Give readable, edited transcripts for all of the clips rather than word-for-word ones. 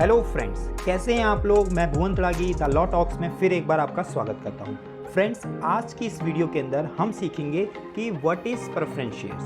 Hello friends, कैसे हैं आप लोग। मैं भुवन तड़ागी द लॉ टॉक्स में फिर एक बार आपका स्वागत करता हूं। फ्रेंड्स, आज की इस वीडियो के अंदर हम सीखेंगे कि what is preference shares,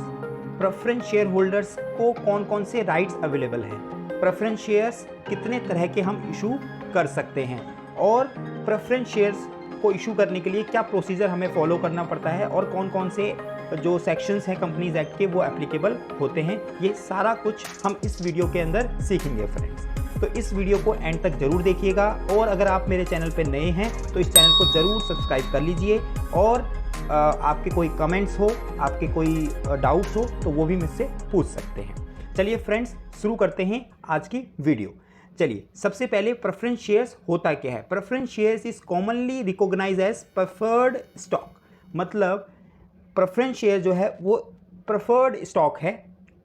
preference share holders को कौन कौन से राइट्स अवेलेबल हैं, प्रेफरेंस शेयर्स कितने तरह के हम इशू कर सकते हैं और प्रेफरेंस शेयर्स को इशू करने के लिए क्या प्रोसीजर हमें फॉलो करना पड़ता है और कौन कौन से जो सेक्शंस हैं कंपनीज एक्ट के वो एप्लीकेबल होते हैं। ये सारा कुछ हम इस वीडियो के अंदर सीखेंगे फ्रेंड्स। तो इस वीडियो को एंड तक जरूर देखिएगा और अगर आप मेरे चैनल पे नए हैं तो इस चैनल को जरूर सब्सक्राइब कर लीजिए और आपके कोई कमेंट्स हो, आपके कोई डाउट्स हो तो वो भी मुझसे पूछ सकते हैं। चलिए फ्रेंड्स, शुरू करते हैं आज की वीडियो। चलिए, सबसे पहले प्रेफरेंस शेयर्स होता क्या है। Preference shares is commonly recognise as preferred stock. मतलब प्रेफरेंस शेयर जो है वो प्रेफर्ड स्टॉक है।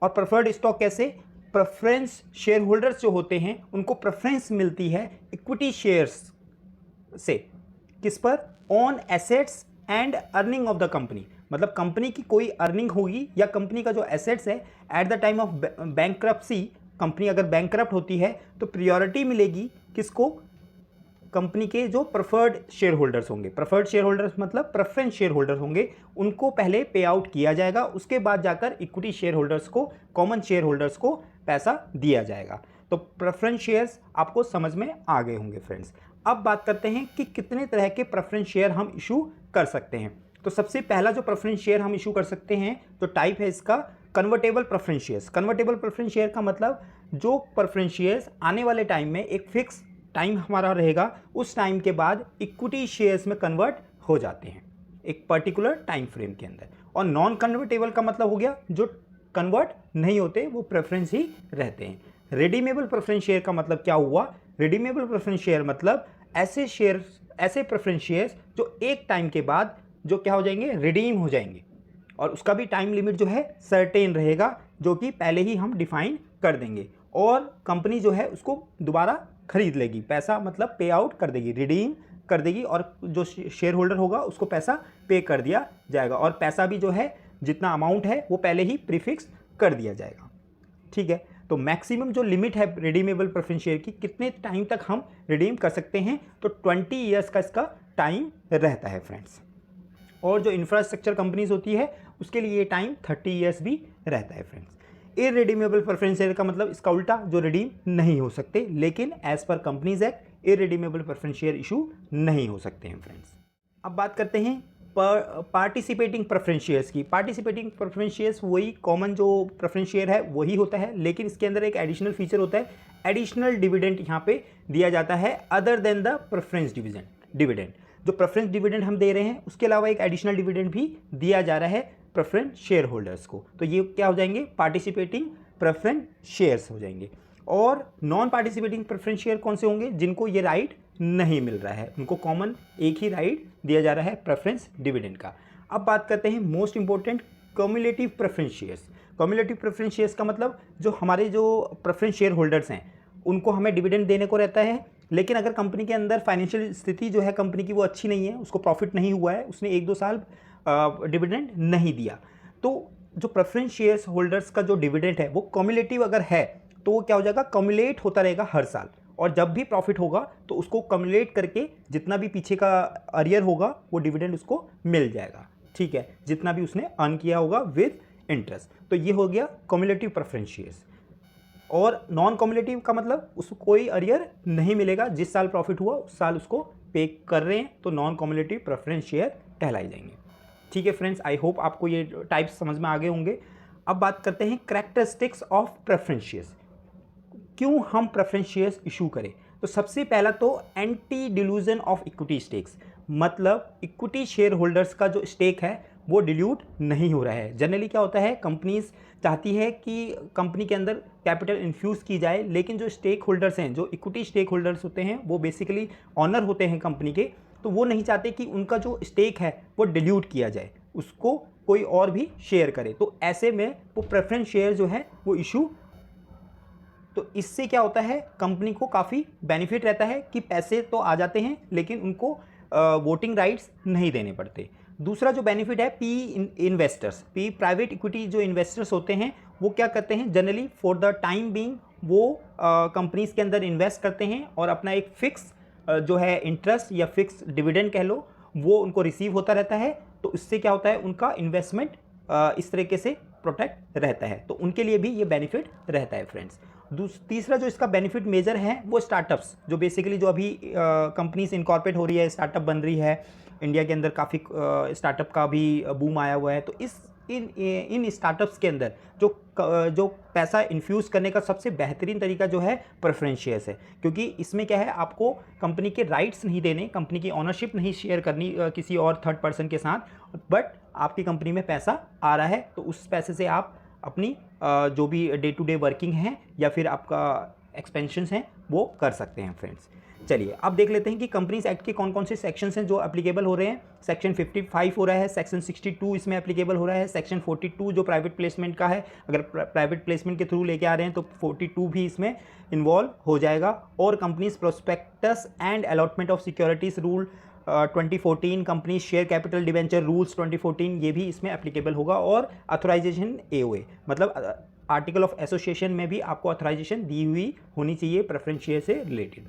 और प्रेफर्ड स्टॉक कैसे? प्रेफरेंस शेयर होल्डर्स जो होते हैं उनको प्रेफरेंस मिलती है इक्विटी शेयर्स से। किस पर? On assets and earning of the company. मतलब कंपनी की कोई अर्निंग होगी या कंपनी का जो एसेट्स है at the time of bankruptcy, company अगर बैंकरप्ट होती है तो प्रायोरिटी मिलेगी किसको? कंपनी के जो प्रेफर्ड शेयर होल्डर्स होंगे। प्रेफर्ड शेयर होल्डर्स मतलब प्रेफरेंस शेयर होल्डर्स होंगे, उनको पहले पे आउट किया जाएगा, उसके बाद जाकर इक्विटी शेयर होल्डर्स को, कॉमन शेयर होल्डर्स को पैसा दिया जाएगा। तो प्रेफरेंस शेयर्स आपको समझ में आ गए होंगे फ्रेंड्स। अब बात करते हैं कि कितने तरह के प्रेफरेंस शेयर हम इशू कर सकते हैं। तो सबसे पहला जो प्रेफरेंस शेयर हम इशू कर सकते हैं तो टाइप है इसका convertible preference shares. Convertible preference share का मतलब जो प्रेफरेंस शेयर्स आने वाले टाइम में एक फिक्स टाइम हमारा रहेगा, उस टाइम के बाद इक्विटी शेयर्स में कन्वर्ट हो जाते हैं एक पर्टिकुलर टाइम फ्रेम के अंदर। और नॉन कन्वर्टेबल का मतलब हो गया जो कन्वर्ट नहीं होते, वो प्रेफरेंस ही रहते हैं। रिडीमेबल प्रेफरेंस शेयर का मतलब क्या हुआ? रिडीमेबल प्रेफरेंस शेयर मतलब ऐसे शेयर्स, ऐसे प्रेफरेंस शेयर्स जो एक टाइम के बाद जो क्या हो जाएंगे? रिडीम हो जाएंगे। और उसका भी टाइम लिमिट जो है सर्टेन रहेगा, जो कि पहले ही हम डिफाइन कर देंगे। और कंपनी जो है उसको दोबारा खरीद लेगी, पैसा मतलब पे आउट कर देगी, रिडीम कर देगी और जो शेयर होल्डर होगा उसको पैसा पे कर दिया जाएगा। और पैसा भी जो है जितना अमाउंट है वो पहले ही प्रीफिक्स कर दिया जाएगा। ठीक है, तो मैक्सिमम जो लिमिट है रिडीमेबल प्रेफरेंस शेयर की, कितने टाइम तक हम रिडीम कर सकते हैं, तो 20 ईयर्स का इसका टाइम रहता है फ्रेंड्स। और जो इंफ्रास्ट्रक्चर कंपनीज होती है उसके लिए ये टाइम 30 ईयर्स भी रहता है फ्रेंड्स। इररिडीमेबल प्रेफरेंस शेयर का मतलब इसका उल्टा, जो रिडीम नहीं हो सकते, लेकिन as per companies act irredeemable preference share issue नहीं हो सकते हैं फ्रेंड्स। अब बात करते हैं पार्टिसिपेटिंग प्रेफरेंस शेयर्स की। पार्टिसिपेटिंग प्रेफरेंस शेयर्स वही कॉमन जो प्रेफरेंस शेयर है वही होता है, लेकिन इसके अंदर एक एडिशनल फीचर होता है, एडिशनल डिविडेंड यहाँ पे दिया जाता है other than the preference dividend. जो प्रेफरेंस डिविडेंड हम दे रहे हैं उसके अलावा एक एडिशनल डिविडेंड भी दिया जा रहा है प्रेफरेंस शेयर होल्डर्स को। तो ये क्या हो जाएंगे? पार्टिसिपेटिंग प्रेफरेंस शेयर्स हो जाएंगे। और नॉन पार्टिसिपेटिंग प्रेफरेंस शेयर कौन से होंगे? जिनको ये राइट नहीं मिल रहा है, उनको कॉमन एक ही राइट दिया जा रहा है प्रेफरेंस डिविडेंड का। अब बात करते हैं most important cumulative preference shares. Cumulative preference shares का मतलब जो हमारे जो प्रेफरेंस शेयर होल्डर्स हैं उनको हमें डिविडेंड देने को रहता है, लेकिन अगर कंपनी के अंदर फाइनेंशियल स्थिति जो है कंपनी की वो अच्छी नहीं है, उसको प्रॉफिट नहीं हुआ है, उसने 1-2 साल डिविडेंड नहीं दिया, तो जो प्रेफरेंस शेयर्स होल्डर्स का जो डिविडेंड है वो क्यूमुलेटिव अगर है तो वो क्या हो जाएगा? क्यूमुलेट होता रहेगा हर साल। और जब भी प्रॉफिट होगा तो उसको क्यूमुलेट करके जितना भी पीछे का अरियर होगा वो डिविडेंड उसको मिल जाएगा। ठीक है, जितना भी उसने अर्न किया होगा विद इंटरेस्ट। तो ये हो गया क्यूमुलेटिव प्रेफरेंस शेयर्स। और नॉन क्यूमुलेटिव का मतलब उसको कोई अरियर नहीं मिलेगा, जिस साल प्रॉफिट हुआ उस साल उसको पे कर रहे हैं, तो नॉन क्यूमुलेटिव प्रेफरेंस शेयर कहलाई जाएंगे। ठीक है फ्रेंड्स, आई होप आपको ये टाइप्स समझ में आ गए होंगे। अब बात करते हैं कैरेक्टरिस्टिक्स ऑफ प्रेफरेंस शेयर्स। क्यों हम प्रेफरेंस शेयर्स इशू करें? तो सबसे पहला तो anti delusion of equity stakes, मतलब इक्विटी शेयर होल्डर्स का जो स्टेक है वो डिल्यूट नहीं हो रहा है। जनरली क्या होता है, कंपनीज चाहती है कि कंपनी के अंदर कैपिटल इन्फ्यूज़ की जाए, लेकिन जो स्टेक होल्डर्स हैं, जो इक्विटी स्टेक होल्डर्स होते हैं वो बेसिकली ऑनर होते हैं कंपनी के, तो वो नहीं चाहते कि उनका जो स्टेक है वो डिल्यूट किया जाए, उसको कोई और भी शेयर करे। तो ऐसे में वो प्रेफरेंस शेयर जो है वो इशू, तो इससे क्या होता है, कंपनी को काफ़ी बेनिफिट रहता है कि पैसे तो आ जाते हैं लेकिन उनको वोटिंग राइट्स नहीं देने पड़ते। दूसरा जो बेनिफिट है P investors, P private equity जो इन्वेस्टर्स होते हैं वो क्या करते हैं, generally for the time being वो कंपनीज़ के अंदर इन्वेस्ट करते हैं और अपना एक फ़िक्स जो है इंटरेस्ट या फिक्स डिविडेंड कह लो, वो उनको रिसीव होता रहता है। तो इससे क्या होता है, उनका इन्वेस्टमेंट इस तरीके से प्रोटेक्ट रहता है, तो उनके लिए भी ये बेनिफिट रहता है फ्रेंड्स। तीसरा जो इसका बेनिफिट मेजर है वो स्टार्टअप्स, जो बेसिकली जो अभी कंपनीज इनकॉर्पोरेट हो रही है, स्टार्टअप बन रही है इंडिया के अंदर, काफ़ी स्टार्टअप का भी बूम आया हुआ है। तो इन स्टार्टअप्स के अंदर जो पैसा इन्फ्यूज़ करने का सबसे बेहतरीन तरीका जो है प्रेफरेंस शेयर्स है, क्योंकि इसमें क्या है, आपको कंपनी के राइट्स नहीं देने, कंपनी की ओनरशिप नहीं शेयर करनी किसी और थर्ड पर्सन के साथ, बट आपकी कंपनी में पैसा आ रहा है तो उस पैसे से आप अपनी जो भी डे टू डे वर्किंग है या फिर आपका एक्सपेंशंस हैं वो कर सकते हैं फ्रेंड्स। चलिए अब देख लेते हैं कि कंपनीज एक्ट के कौन कौन से सेक्शंस हैं जो एप्लीकेबल हो रहे हैं। सेक्शन 55 हो रहा है, सेक्शन 62 इसमें एप्लीकेबल हो रहा है, सेक्शन 42 जो प्राइवेट प्लेसमेंट का है, अगर प्राइवेट प्लेसमेंट के थ्रू लेके आ रहे हैं तो 42 भी इसमें इन्वॉल्व हो जाएगा। और companies prospectus and allotment of securities rule 2014, company share capital debenture rules 2014, ये भी इसमें एप्लीकेबल होगा। और अथोराइजेशन AOA मतलब आर्टिकल ऑफ एसोसिएशन में भी आपको अथोराइजेशन दी हुई होनी चाहिए प्रेफरेंस शेयर से रिलेटेड।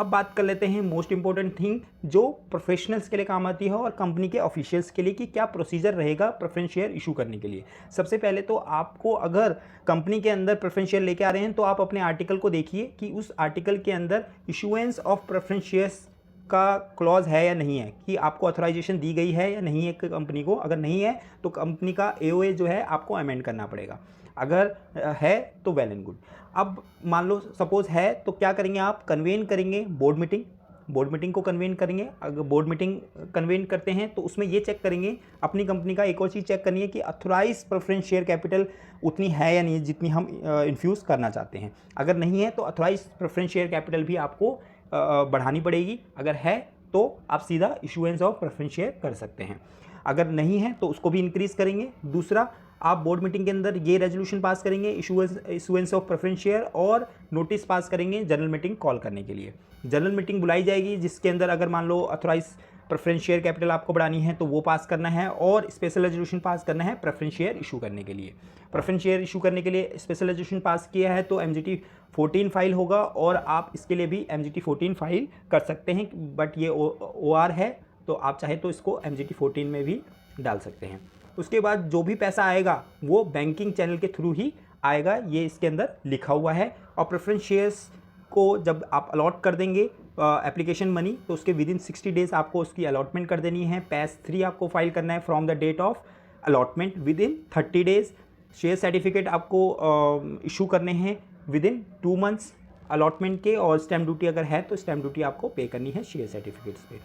अब बात कर लेते हैं मोस्ट इंपॉर्टेंट थिंग जो प्रोफेशनल्स के लिए काम आती है और कंपनी के ऑफिशियल्स के लिए, कि क्या प्रोसीजर रहेगा प्रेफरेंस शेयर इशू करने के लिए। सबसे पहले तो आपको अगर कंपनी के अंदर प्रेफरेंस शेयर लेके आ रहे हैं तो आप अपने आर्टिकल को देखिए कि उस आर्टिकल के अंदर इशुएंस ऑफ प्रेफरेंस शेयर्स का क्लॉज है या नहीं है, कि आपको ऑथराइजेशन दी गई है या नहीं है कंपनी को। अगर नहीं है तो कंपनी का AOA जो है आपको अमेंड करना पड़ेगा, अगर है तो वेल एंड गुड। अब मान लो सपोज है तो क्या करेंगे आप, कन्वेन करेंगे बोर्ड मीटिंग को कन्वेन करेंगे। अगर बोर्ड मीटिंग कन्वेन करते हैं तो उसमें ये चेक करेंगे, अपनी कंपनी का एक और चीज़ चेक करनी है कि अथोराइज प्रेफरेंस शेयर कैपिटल उतनी है या नहीं जितनी हम इन्फ्यूज़ करना चाहते हैं। अगर नहीं है तो अथोराइज प्रेफरेंस शेयर कैपिटल भी आपको बढ़ानी पड़ेगी। अगर है तो आप सीधा इशुएंस ऑफ प्रेफरेंस शेयर कर सकते हैं, अगर नहीं है तो उसको भी इंक्रीज़ करेंगे। दूसरा, आप बोर्ड मीटिंग के अंदर ये रेजोल्यूशन पास करेंगे इशुएंस ऑफ प्रेफरेंस शेयर, और नोटिस पास करेंगे जनरल मीटिंग कॉल करने के लिए। जनरल मीटिंग बुलाई जाएगी जिसके अंदर अगर मान लो अथोराइज प्रेफरेंस शेयर कैपिटल आपको बढ़ानी है तो वो पास करना है, और स्पेशल रेजोल्यूशन पास करना है प्रेफरेंस शेयर इशू करने के लिए। प्रेफरेंस शेयर इशू करने के लिए स्पेशल रेजोल्यूशन पास किया है तो MGT 14 फाइल होगा, और आप इसके लिए भी MGT 14 फाइल कर सकते हैं, बट ये OR है तो आप चाहे तो इसको MGT 14 में भी डाल सकते हैं। उसके बाद जो भी पैसा आएगा वो बैंकिंग चैनल के थ्रू ही आएगा, ये इसके अंदर लिखा हुआ है। और प्रेफरेंस शेयर्स को जब आप अलॉट कर देंगे एप्लीकेशन मनी, तो उसके विदिन 60 डेज आपको उसकी अलॉटमेंट कर देनी है। PAS 3 आपको फाइल करना है from the date of allotment within 30 days. Share certificate आपको इशू करने हैं विदिन 2 मंथ्स अलॉटमेंट के, और स्टैम्प ड्यूटी अगर है तो स्टैम्प ड्यूटी आपको पे करनी है शेयर सर्टिफिकेट्स पे।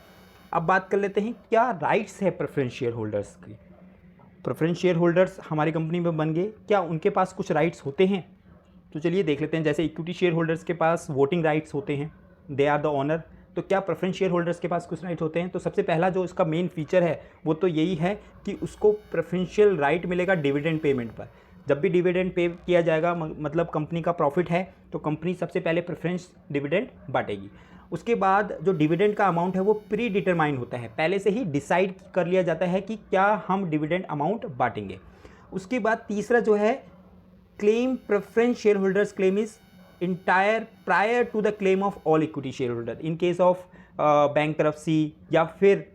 अब बात कर लेते हैं क्या राइट्स है प्रेफरेंस शेयर होल्डर्स की। प्रेफरेंस शेयर होल्डर्स हमारी कंपनी में बन गए, क्या उनके पास कुछ राइट्स होते हैं? तो चलिए देख लेते हैं। जैसे इक्विटी शेयर होल्डर्स के पास वोटिंग राइट्स होते हैं, दे आर द ओनर। तो क्या प्रेफरेंस शेयर होल्डर्स के पास कुछ राइट होते हैं? तो सबसे पहला जो इसका मेन फीचर है वो तो यही है कि उसको प्रेफरेंशियल राइट मिलेगा डिविडेंड पेमेंट पर। जब भी डिविडेंड पे किया जाएगा, मतलब कंपनी का प्रॉफिट है तो कंपनी सबसे पहले प्रेफरेंस डिविडेंड बांटेगी। उसके बाद जो डिविडेंड का अमाउंट है वो प्री डिटरमाइन होता है, पहले से ही डिसाइड कर लिया जाता है कि क्या हम डिविडेंड अमाउंट बांटेंगे। उसके बाद तीसरा जो है claim, preference share holders claim is entire prior to the claim of all equity share holder. In case of bankruptcy या फिर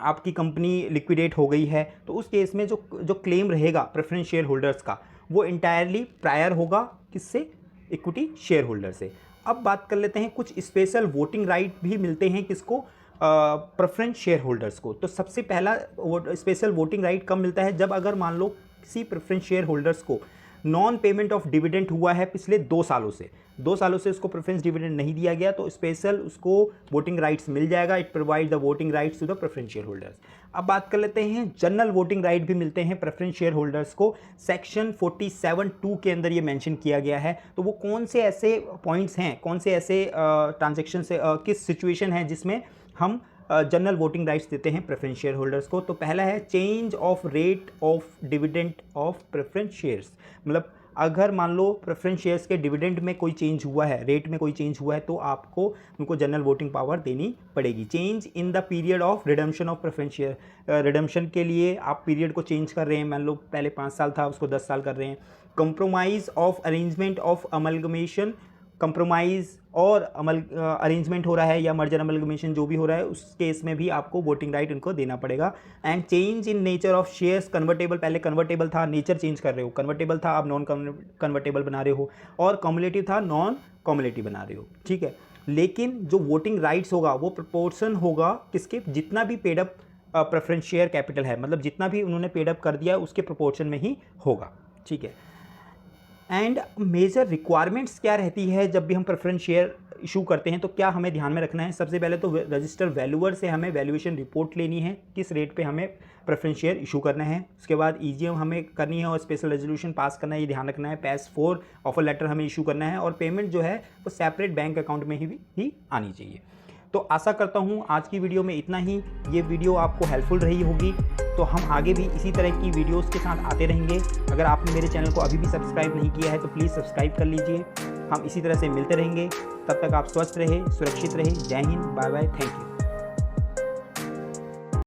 आपकी कंपनी लिक्विडेट हो गई है तो उस केस में जो क्लेम रहेगा प्रेफरेंस शेयर होल्डर्स का वो इंटायरली प्रायर होगा किससे? इक्विटी शेयर होल्डर से। अब बात कर लेते हैं, कुछ स्पेशल वोटिंग राइट भी मिलते हैं किसको? प्रेफरेंस शेयर होल्डर्स को। तो सबसे पहला स्पेशल वोटिंग राइट कब मिलता है? जब अगर मान लो किसी प्रेफरेंस शेयर होल्डर्स को नॉन पेमेंट ऑफ डिविडेंड हुआ है पिछले 2 सालों से उसको प्रेफरेंस डिविडेंड नहीं दिया गया तो स्पेशल उसको वोटिंग राइट्स मिल जाएगा। It provide the voting rights to the preference share holders. अब बात कर लेते हैं, जनरल वोटिंग राइट भी मिलते हैं प्रेफरेंस शेयर होल्डर्स को। सेक्शन 47(2) के अंदर ये मेंशन किया गया है। तो वो कौन से ऐसे पॉइंट्स हैं, कौन से ऐसे ट्रांजेक्शन से किस सिचुएशन है जिसमें हम जनरल वोटिंग राइट्स देते हैं प्रेफरेंस शेयर होल्डर्स को? तो पहला है change of rate of dividend of preference shares. मतलब अगर मान लो प्रेफरेंस शेयर्स के डिविडेंड में कोई चेंज हुआ है, रेट में कोई चेंज हुआ है, तो आपको उनको जनरल वोटिंग पावर देनी पड़ेगी। Change in the period of redemption of preference share. Redemption के लिए आप पीरियड को चेंज कर रहे हैं, मान लो पहले 5 साल था उसको 10 साल कर रहे हैं, compromise of arrangement of amalgamation, compromise और अरेंजमेंट हो रहा है या मर्जर अमलगमेशन जो भी हो रहा है, उस केस में भी आपको वोटिंग राइट उनको देना पड़ेगा। And change in nature of shares, convertible, पहले कन्वर्टेबल था, नेचर चेंज कर रहे हो, कन्वर्टेबल था अब नॉन कन्वर्टेबल बना रहे हो, और कम्युलेटिव था नॉन कम्युलेटिव बना रहे हो, ठीक है। लेकिन जो वोटिंग राइट्स होगा वो प्रोपोर्शन होगा किसके, जितना भी paid up preference share capital है, मतलब जितना भी उन्होंने पेड अप कर दिया है उसके प्रोपोर्शन में ही होगा, ठीक है। एंड मेजर रिक्वायरमेंट्स क्या रहती है जब भी हम प्रेफरेंस शेयर इशू करते हैं, तो क्या हमें ध्यान में रखना है। सबसे पहले तो रजिस्टर वैल्यूअर से हमें वैल्यूएशन रिपोर्ट लेनी है, किस रेट पे हमें प्रेफरेंस शेयर इशू करना है। उसके बाद ईजीएम हमें करनी है और स्पेशल रेजोल्यूशन पास करना है, ये ध्यान रखना है। पैस 4 ऑफर लेटर हमें इशू करना है और पेमेंट जो है वो सेपरेट बैंक अकाउंट में ही आनी चाहिए। तो आशा करता हूँ आज की वीडियो में इतना ही। ये वीडियो आपको हेल्पफुल रही होगी, तो हम आगे भी इसी तरह की वीडियोस के साथ आते रहेंगे। अगर आपने मेरे चैनल को अभी भी सब्सक्राइब नहीं किया है तो प्लीज़ सब्सक्राइब कर लीजिए। हम इसी तरह से मिलते रहेंगे, तब तक आप स्वस्थ रहे, सुरक्षित रहे। जय Hind, bye bye, thank you.